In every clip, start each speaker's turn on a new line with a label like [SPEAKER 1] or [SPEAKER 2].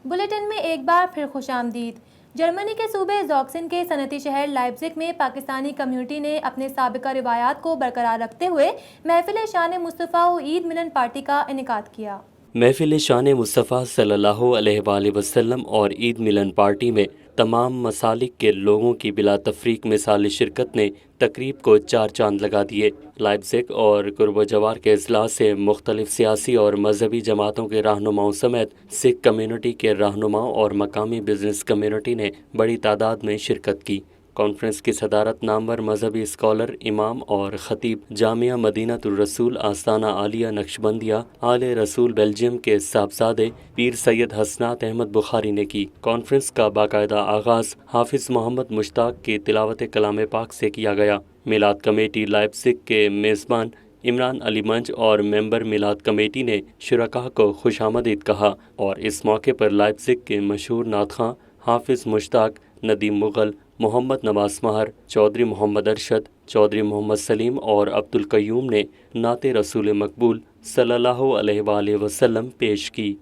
[SPEAKER 1] Bulletin میں ایک بار پھر خوش آمدید۔ جرمنی کے صوبے زوکسن کے صنعتی شہر لائپزگ میں پاکستانی کمیونٹی نے اپنے سابقہ روایات کو برقرار رکھتے ہوئے محفل شان مصطفیٰ و عید ملن پارٹی کا انعقاد کیا۔
[SPEAKER 2] محفل شان مصطفیٰ صلی اللہ علیہ وآلہ وسلم اور عید ملن پارٹی میں تمام مسالک کے لوگوں کی بلا تفریق مثالی شرکت نے تقریب کو چار چاند لگا دیے۔ لائپزگ اور قرب و جوار کے اضلاع سے مختلف سیاسی اور مذہبی جماعتوں کے رہنماؤں سمیت سکھ کمیونٹی کے رہنماؤں اور مقامی بزنس کمیونٹی نے بڑی تعداد میں شرکت کی۔ کانفرنس کی صدارت نامور مذہبی اسکالر، امام اور خطیب جامعہ مدینۃ الرسول آستانہ عالیہ نقشبندیہ آل رسول بیلجیم کے صاحبزادے پیر سید حسنات احمد بخاری نے کی۔ کانفرنس کا باقاعدہ آغاز حافظ محمد مشتاق کی تلاوت کلام پاک سے کیا گیا۔ میلاد کمیٹی لائپزگ کے میزبان عمران علی منچ اور ممبر میلاد کمیٹی نے شرکاء کو خوش آمدید کہا اور اس موقع پر لائپزگ کے مشہور نعت خواں حافظ مشتاق، ندیم مغل، محمد نواز مہر، چودھری محمد ارشد، چودھری محمد سلیم اور عبد القیوم نے نعت رسول مقبول صلی اللہ علیہ وآلہ وسلم پیش کی۔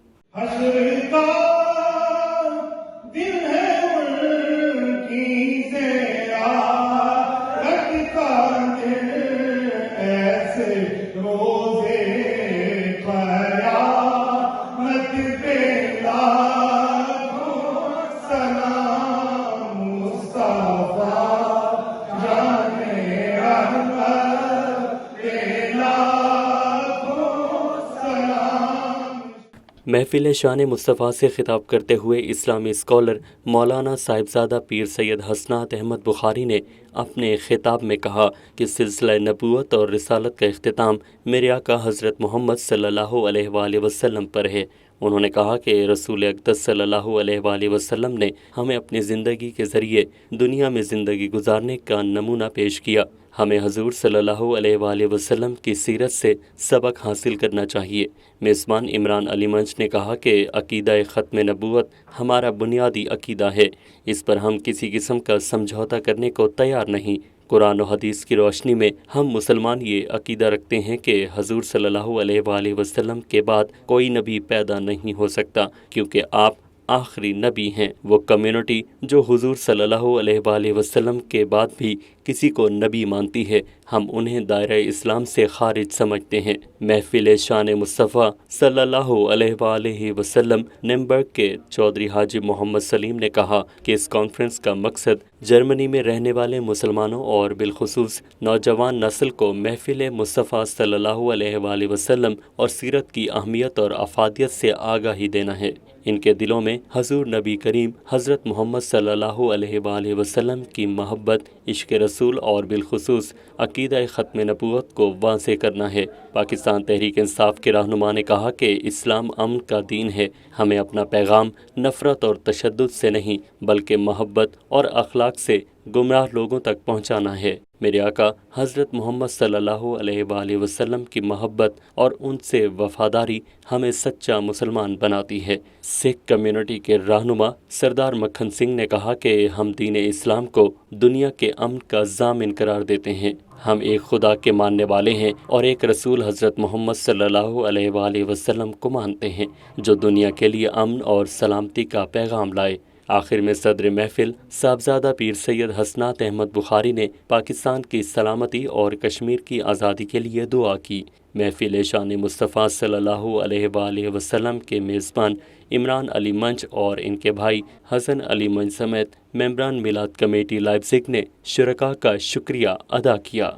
[SPEAKER 2] محفل شان مصطفیٰ سے خطاب کرتے ہوئے اسلامی اسکالر مولانا صاحبزادہ پیر سید حسنات احمد بخاری نے اپنے خطاب میں کہا کہ سلسلہ نبوت اور رسالت کا اختتام میرے آقا حضرت محمد صلی اللہ علیہ وآلہ وسلم پر ہے۔ انہوں نے کہا کہ رسول اقدس صلی اللہ علیہ وآلہ وسلم نے ہمیں اپنی زندگی کے ذریعے دنیا میں زندگی گزارنے کا نمونہ پیش کیا۔ ہمیں حضور صلی اللہ علیہ وآلہ وسلم کی سیرت سے سبق حاصل کرنا چاہیے۔ میزبان عمران علی منچ نے کہا کہ عقیدہ ختم نبوت ہمارا بنیادی عقیدہ ہے، اس پر ہم کسی قسم کا سمجھوتہ کرنے کو تیار نہیں۔ قرآن و حدیث کی روشنی میں ہم مسلمان یہ عقیدہ رکھتے ہیں کہ حضور صلی اللہ علیہ وآلہ وسلم کے بعد کوئی نبی پیدا نہیں ہو سکتا، کیونکہ آپ آخری نبی ہیں۔ وہ کمیونٹی جو حضور صلی اللہ علیہ وآلہ وسلم کے بعد بھی کسی کو نبی مانتی ہے، ہم انہیں دائرہ اسلام سے خارج سمجھتے ہیں۔ محفل شان مصطفیٰ صلی اللہ علیہ وآلہ وسلم نیمبرگ کے چودھری حاجی محمد سلیم نے کہا کہ اس کانفرنس کا مقصد جرمنی میں رہنے والے مسلمانوں اور بالخصوص نوجوان نسل کو محفل مصطفیٰ صلی اللہ علیہ وآلہ وسلم اور سیرت کی اہمیت اور افادیت سے آگاہی دینا ہے۔ ان کے دلوں میں حضور نبی کریم حضرت محمد صلی اللہ علیہ وآلہ وسلم کی محبت، عشق رسول اور بالخصوص عقیدہ ختم نبوت کو واضح کرنا ہے۔ پاکستان تحریک انصاف کے رہنما نے کہا کہ اسلام امن کا دین ہے، ہمیں اپنا پیغام نفرت اور تشدد سے نہیں بلکہ محبت اور اخلاق سے گمراہ لوگوں تک پہنچانا ہے۔ میرے آقا حضرت محمد صلی اللہ علیہ وآلہ وسلم کی محبت اور ان سے وفاداری ہمیں سچا مسلمان بناتی ہے۔ سکھ کمیونٹی کے رہنما سردار مکھن سنگھ نے کہا کہ ہم دین اسلام کو دنیا کے امن کا ضامن قرار دیتے ہیں۔ ہم ایک خدا کے ماننے والے ہیں اور ایک رسول حضرت محمد صلی اللہ علیہ وآلہ وسلم کو مانتے ہیں جو دنیا کے لیے امن اور سلامتی کا پیغام لائے۔ آخر میں صدر محفل صاحبزادہ پیر سید حسنات احمد بخاری نے پاکستان کی سلامتی اور کشمیر کی آزادی کے لیے دعا کی۔ محفل شان مصطفیٰ صلی اللہ علیہ وآلہ وسلم کے میزبان عمران علی منچ اور ان کے بھائی حسن علی منچ سمیت ممبران میلاد کمیٹی لائپزگ نے شرکاء کا شکریہ ادا کیا۔